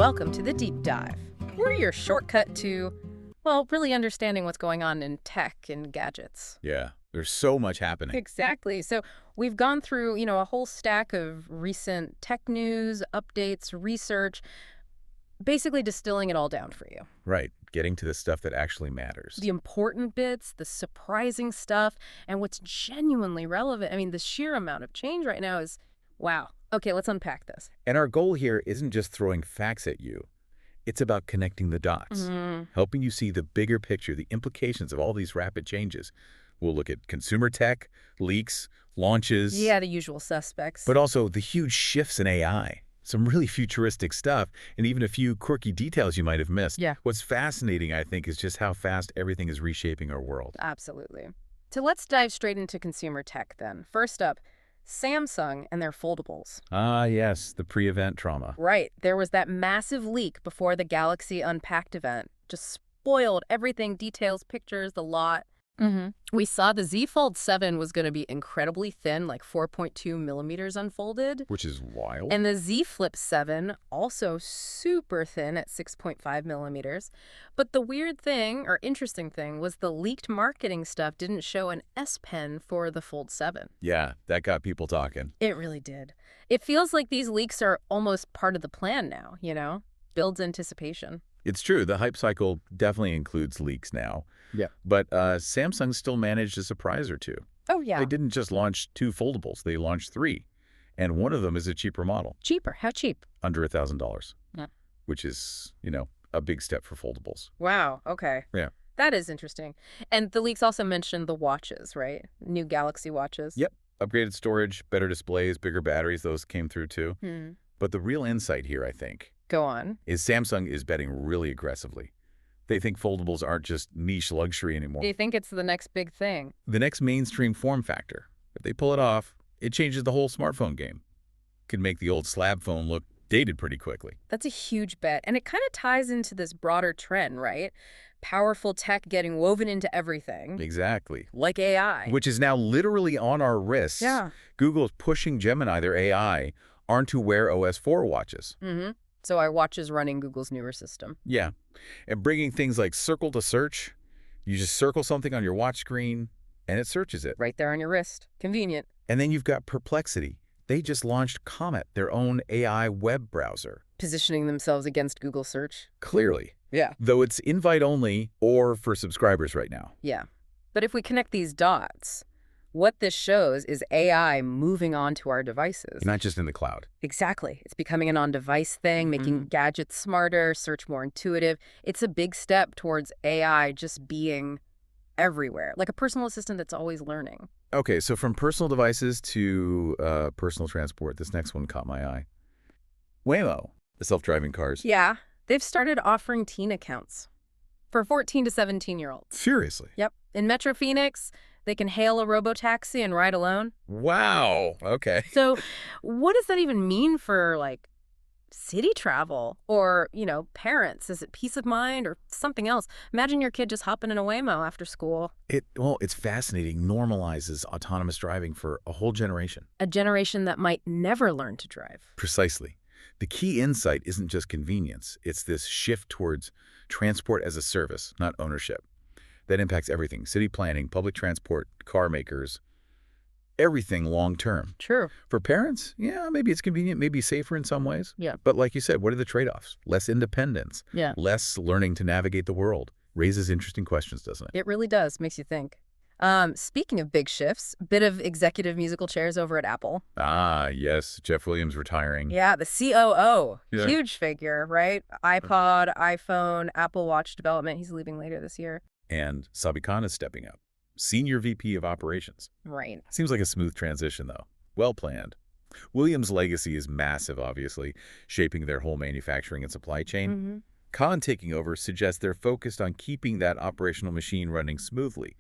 welcome to the Deep Dive. We're your shortcut to, well, really understanding what's going on in tech and gadgets. Yeah, there's so much happening. Exactly. So we've gone through, a whole stack of recent tech news, updates, research, basically distilling it all down for you. Right, getting to the stuff that actually matters. The important bits, the surprising stuff, and what's genuinely relevant. I mean, the sheer amount of change right now is, wow. Okay, let's unpack this. And our goal here isn't just throwing facts at you. It's about connecting the dots, helping you see the bigger picture, the implications of all these rapid changes. We'll look at consumer tech, leaks, launches. Yeah, the usual suspects. But also the huge shifts in AI. Some really futuristic stuff, and even a few quirky details you might have missed. Yeah. What's fascinating, I think, is just how fast everything is reshaping our world. Absolutely. So let's dive straight into consumer tech then. First up, Samsung and their foldables. Ah, yes, the pre-event trauma. Right. There was that massive leak before the Galaxy Unpacked event. Just spoiled everything, details, pictures, the lot. We saw the Z Fold 7 was going to be incredibly thin, like 4.2 millimeters unfolded. Which is wild. And the Z Flip 7, also super thin at 6.5 millimeters. But the weird thing, or interesting thing, was the leaked marketing stuff didn't show an S Pen for the Fold 7. Yeah, that got people talking. It really did. It feels like these leaks are almost part of the plan now, Builds anticipation. It's true. The hype cycle definitely includes leaks now. Yeah. But Samsung still managed a surprise or two. Oh, yeah. They didn't just launch 2 foldables. They launched 3. And one of them is a cheaper model. Cheaper? How cheap? Under $1,000. Yeah. Which is, a big step for foldables. Wow. Okay. Yeah. That is interesting. And the leaks also mentioned the watches, right? New Galaxy watches. Yep. Upgraded storage, better displays, bigger batteries. Those came through too. But the real insight here, I think, Go on. is Samsung is betting really aggressively. They think foldables aren't just niche luxury anymore. Do you think it's the next big thing? The next mainstream form factor. If they pull it off, it changes the whole smartphone game. Could make the old slab phone look dated pretty quickly. That's a huge bet. And it kind of ties into this broader trend, right? Powerful tech getting woven into everything. Exactly. Like AI. Which is now literally on our wrists. Yeah. Google is pushing Gemini, their AI, onto Wear OS 4 watches. So our watch is running Google's newer system. Yeah. And bringing things like Circle to search. You just circle something on your watch screen, and it searches it. Right there on your wrist. Convenient. And then you've got Perplexity. They just launched Comet, their own AI web browser. Positioning themselves against Google search. Clearly. Yeah. Though it's invite-only or for subscribers right now. Yeah. But if we connect these dots, what this shows is AI moving on to our devices. Not just in the cloud. Exactly. It's becoming an on-device thing, making gadgets smarter, search more intuitive. It's a big step towards AI just being everywhere, like a personal assistant that's always learning. Okay, so from personal devices to personal transport, this next one caught my eye. Waymo, the self-driving cars. Yeah. They've started offering teen accounts for 14 to 17-year-olds. Seriously? Yep. In Metro Phoenix, they can hail a robotaxi and ride alone. Wow. Okay. So what does that even mean for, city travel or, parents? Is it peace of mind or something else? Imagine your kid just hopping in a Waymo after school. It's fascinating. Normalizes autonomous driving for a whole generation. A generation that might never learn to drive. Precisely. The key insight isn't just convenience. It's this shift towards transport as a service, not ownership. That impacts everything. City planning, public transport, car makers, everything long-term. True. For parents, yeah, maybe it's convenient, maybe safer in some ways. Yeah. But like you said, what are the trade-offs? Less independence. Yeah. Less learning to navigate the world. Raises interesting questions, doesn't it? It really does. Makes you think. Speaking of big shifts, bit of executive musical chairs over at Apple. Ah, yes. Jeff Williams retiring. Yeah, the COO. Yeah. Huge figure, right? iPod, iPhone, Apple Watch development. He's leaving later this year. And Sabi Khan is stepping up. Senior VP of Operations. Right. Seems like a smooth transition, though. Well planned. Williams' legacy is massive, obviously, shaping their whole manufacturing and supply chain. Khan taking over suggests they're focused on keeping that operational machine running smoothly,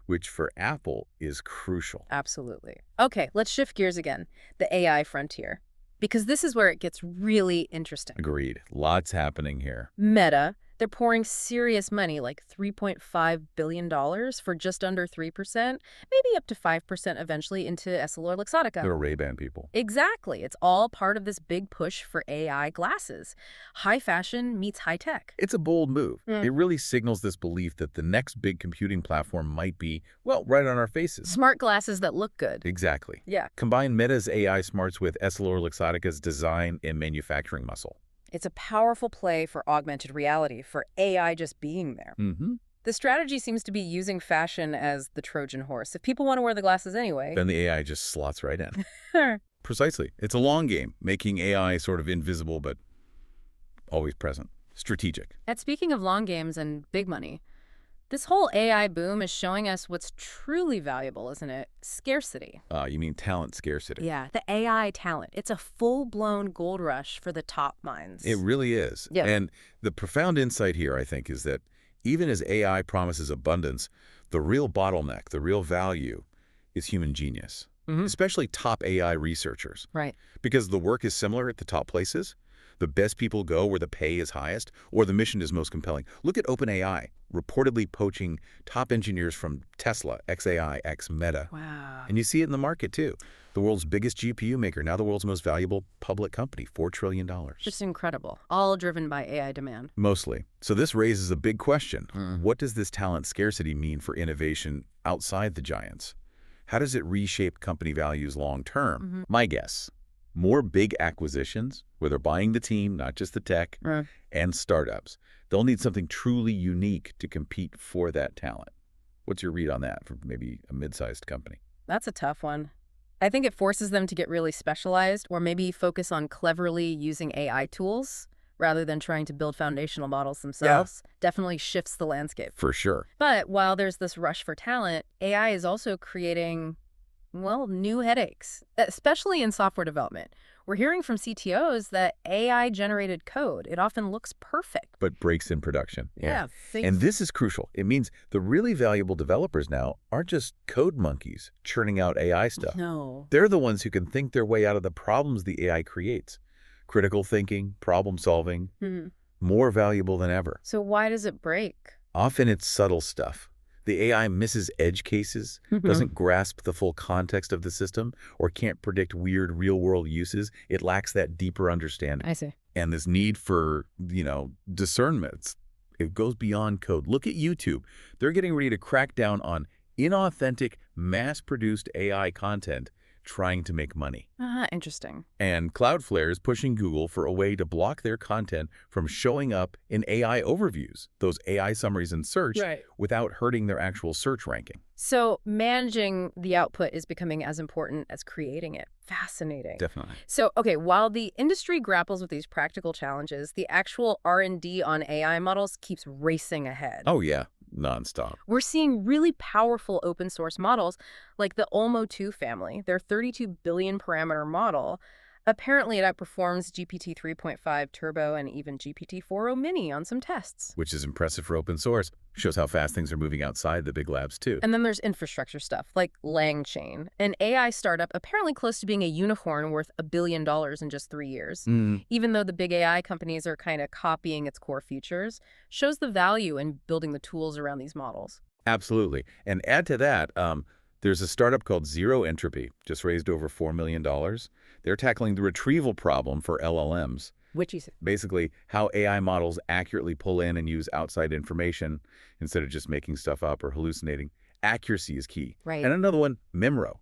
which for Apple is crucial. Absolutely. Okay, let's shift gears again. The AI frontier. Because this is where it gets really interesting. Agreed. Lots happening here. Meta, They're pouring serious money, like $3.5 billion for just under 3%, maybe up to 5% eventually into EssilorLuxottica. They're Ray-Ban people. Exactly. It's all part of this big push for AI glasses. High fashion meets high tech. It's a bold move. It really signals this belief that the next big computing platform might be, well, right on our faces. Smart glasses that look good. Exactly. Yeah. Combine Meta's AI smarts with EssilorLuxottica's design and manufacturing muscle. It's a powerful play for augmented reality, for AI just being there. The strategy seems to be using fashion as the Trojan horse. If people want to wear the glasses anyway, then the AI just slots right in. Precisely. It's a long game, making AI sort of invisible but always present. Strategic. And speaking of long games and big money, this whole AI boom is showing us what's truly valuable, isn't it? Scarcity. You mean talent scarcity? Yeah, the AI talent. It's a full-blown gold rush for the top minds. It really is. Yeah. And the profound insight here, I think, is that even as AI promises abundance, the real bottleneck, the real value, is human genius, especially top AI researchers. Right. Because the work is similar at the top places. The best people go where the pay is highest or the mission is most compelling. Look at OpenAI, reportedly poaching top engineers from Tesla, xAI, Meta. Wow. And you see it in the market, too. The world's biggest GPU maker, now the world's most valuable public company, $4 trillion. Just incredible. All driven by AI demand. Mostly. So this raises a big question. What does this talent scarcity mean for innovation outside the giants? How does it reshape company values long term? My guess, more big acquisitions, where they're buying the team, not just the tech, and startups. They'll need something truly unique to compete for that talent. What's your read on that for maybe a mid-sized company? That's a tough one. I think it forces them to get really specialized or maybe focus on cleverly using AI tools rather than trying to build foundational models themselves. Definitely shifts the landscape. For sure. But while there's this rush for talent, AI is also creating, well, new headaches, especially in software development. We're hearing from CTOs that AI-generated code, it often looks perfect. But breaks in production. Yeah. And this is crucial. It means the really valuable developers now aren't just code monkeys churning out AI stuff. No. They're the ones who can think their way out of the problems the AI creates. Critical thinking, problem solving, more valuable than ever. So why does it break? Often it's subtle stuff. The AI misses edge cases, doesn't grasp the full context of the system, or can't predict weird real-world uses. It lacks that deeper understanding. I see. And this need for, discernment, it goes beyond code. Look at YouTube. They're getting ready to crack down on inauthentic, mass-produced AI content trying to make money. Interesting. And Cloudflare is pushing Google for a way to block their content from showing up in AI overviews, those AI summaries in search, without hurting their actual search ranking. So managing the output is becoming as important as creating it. Fascinating. Definitely. So, okay, while the industry grapples with these practical challenges, the actual R&D on AI models keeps racing ahead. Oh, yeah. Nonstop. We're seeing really powerful open source models like the Olmo 2 family, their 32 billion parameter model. Apparently, it outperforms GPT 3.5 Turbo and even GPT 4o Mini on some tests. Which is impressive for open source. Shows how fast things are moving outside the big labs, too. And then there's infrastructure stuff like LangChain, an AI startup apparently close to being a unicorn worth $1 billion in just 3 years. Even though the big AI companies are kind of copying its core features, shows the value in building the tools around these models. Absolutely. And add to that, there's a startup called Zero Entropy, just raised over $4 million. They're tackling the retrieval problem for LLMs. Which is basically how AI models accurately pull in and use outside information instead of just making stuff up or hallucinating. Accuracy is key. Right. And another one, Memro.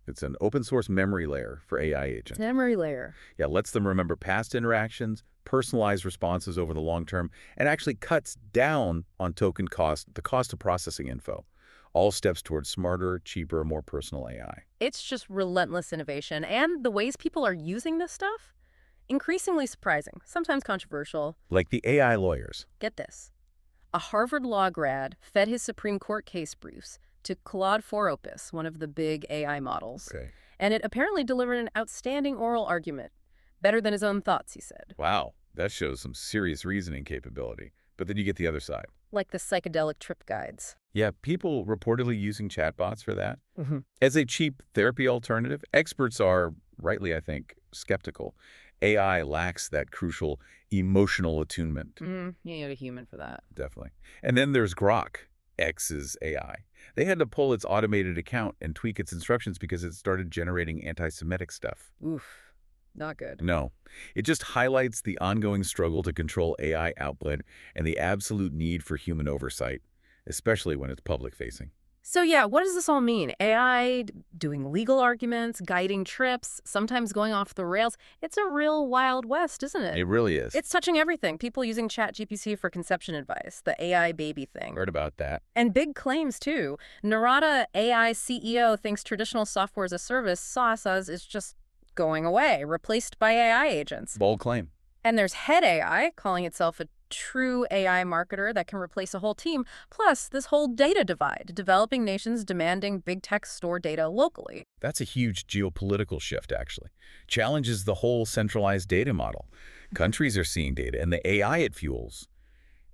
It's an open source memory layer for AI agents. Memory layer. Yeah, lets them remember past interactions, personalize responses over the long term, and actually cuts down on token cost, the cost of processing info. All steps towards smarter, cheaper, more personal AI. It's just relentless innovation. And the ways people are using this stuff, increasingly surprising, sometimes controversial. Like the AI lawyers. Get this. A Harvard law grad fed his Supreme Court case briefs to Claude 4 Opus, one of the big AI models. Okay. And it apparently delivered an outstanding oral argument. Better than his own thoughts, he said. Wow, that shows some serious reasoning capability. But then you get the other side. Like the psychedelic trip guides. Yeah, people reportedly using chatbots for that. As a cheap therapy alternative, experts are, rightly I think, skeptical. AI lacks that crucial emotional attunement. You need a human for that. Definitely. And then there's Grok, X's AI. They had to pull its automated account and tweak its instructions because it started generating anti-Semitic stuff. Oof, not good. No. It just highlights the ongoing struggle to control AI output and the absolute need for human oversight, especially when it's public-facing. So yeah, what does this all mean? AI doing legal arguments, guiding trips, sometimes going off the rails. It's a real Wild West, isn't it? It really is. It's touching everything. People using ChatGPT for conception advice, the AI baby thing. Heard about that. And big claims, too. Narada AI CEO thinks traditional software as a service, SaaS, is just going away, replaced by AI agents. Bold claim. And there's Head AI, calling itself a true AI marketer that can replace a whole team, plus this whole data divide, developing nations demanding big tech store data locally. That's a huge geopolitical shift, actually. Challenges the whole centralized data model. Countries are seeing data and the AI it fuels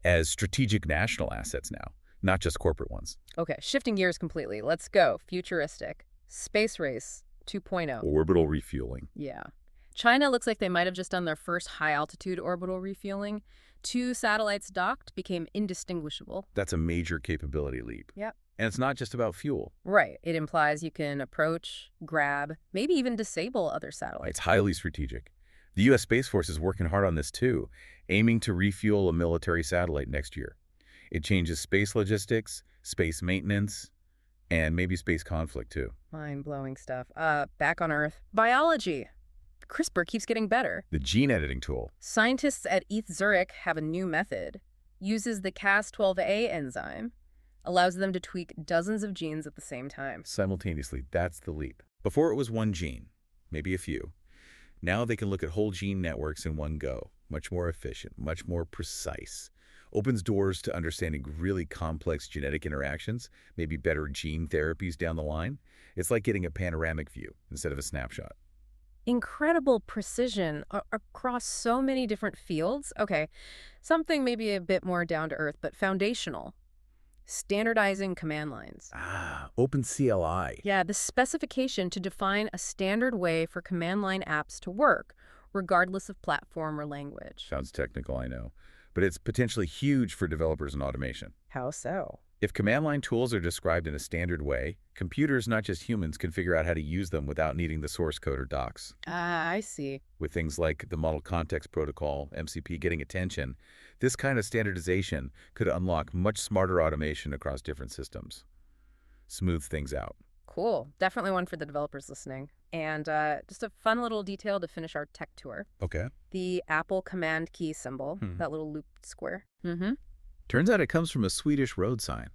as strategic national assets now, not just corporate ones. Okay, shifting gears completely. Let's go. Futuristic. Space race 2.0. Orbital refueling. Yeah. China looks like they might have just done their first high-altitude orbital refueling. 2 satellites docked, became indistinguishable. That's a major capability leap. Yep. And it's not just about fuel. Right. It implies you can approach, grab, maybe even disable other satellites. It's highly strategic. The U.S. Space Force is working hard on this too, aiming to refuel a military satellite next year. It changes space logistics, space maintenance, and maybe space conflict too. Mind-blowing stuff. Back on Earth. Biology. CRISPR keeps getting better. The gene editing tool. Scientists at ETH Zurich have a new method. Uses the Cas12a enzyme. Allows them to tweak dozens of genes at the same time. Simultaneously, that's the leap. Before it was one gene, maybe a few. Now they can look at whole gene networks in one go. Much more efficient, much more precise. Opens doors to understanding really complex genetic interactions, maybe better gene therapies down the line. It's like getting a panoramic view instead of a snapshot. Incredible precision across so many different fields. Okay, something maybe a bit more down to earth, but foundational. Standardizing command lines. OpenCLI. Yeah, the specification to define a standard way for command line apps to work, regardless of platform or language. Sounds technical, I know. But it's potentially huge for developers and automation. How so? If command line tools are described in a standard way, computers, not just humans, can figure out how to use them without needing the source code or docs. I see. With things like the Model Context Protocol, MCP, getting attention, this kind of standardization could unlock much smarter automation across different systems. Smooth things out. Cool. Definitely one for the developers listening. And just a fun little detail to finish our tech tour. Okay. The Apple command key symbol, that little looped square. Turns out it comes from a Swedish road sign.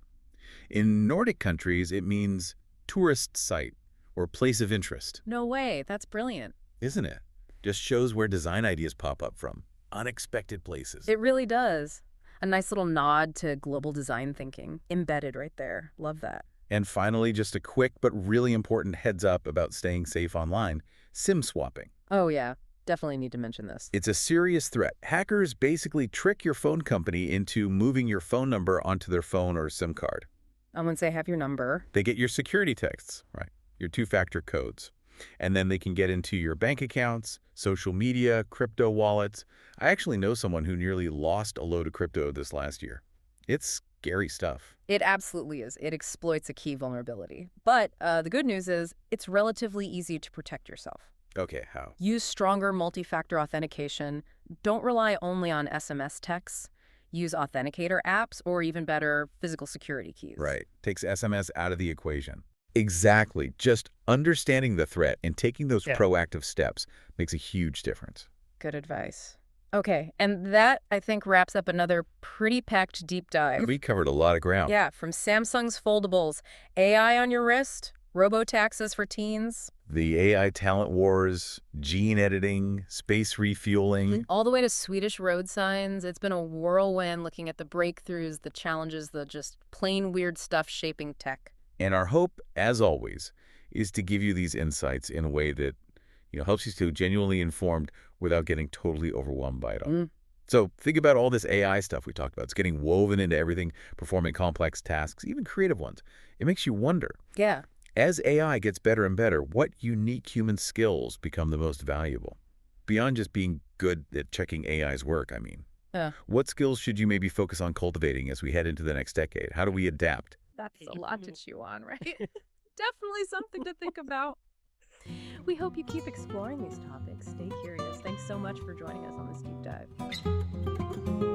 In Nordic countries, it means tourist site or place of interest. No way. That's brilliant. Isn't it? Just shows where design ideas pop up from. Unexpected places. It really does. A nice little nod to global design thinking. Embedded right there. Love that. And finally, just a quick but really important heads up about staying safe online, SIM swapping. Oh, yeah. Definitely need to mention this. It's a serious threat. Hackers basically trick your phone company into moving your phone number onto their phone or SIM card. And once they have your number, They get your security texts, right? Your two-factor codes. And then they can get into your bank accounts, social media, crypto wallets. I actually know someone who nearly lost a load of crypto this last year. It's scary stuff. it absolutely is. It exploits a key vulnerability. But the good news is it's relatively easy to protect yourself. Okay, how? Use stronger multi-factor authentication. Don't rely only on SMS texts. Use authenticator apps or, even better, physical security keys. Right. Takes SMS out of the equation. Exactly. Just understanding the threat and taking those proactive steps makes a huge difference. Good advice. Okay, and that, I think, wraps up another pretty packed deep dive. We covered a lot of ground. Yeah, from Samsung's foldables, AI on your wrist, robo-taxes for teens, The AI talent wars, gene editing, space refueling. all the way to Swedish road signs. It's been a whirlwind looking at the breakthroughs, the challenges, the just plain weird stuff shaping tech. And our hope, as always, is to give you these insights in a way that helps you stay genuinely informed without getting totally overwhelmed by it all. So think about all this AI stuff we talked about. It's getting woven into everything, performing complex tasks, even creative ones. It makes you wonder. Yeah. As AI gets better and better, what unique human skills become the most valuable? Beyond just being good at checking AI's work, I mean. What skills should you maybe focus on cultivating as we head into the next decade? How do we adapt? That's a lot to chew on, right? Definitely something to think about. We hope you keep exploring these topics. Stay curious. Thanks so much for joining us on this deep dive.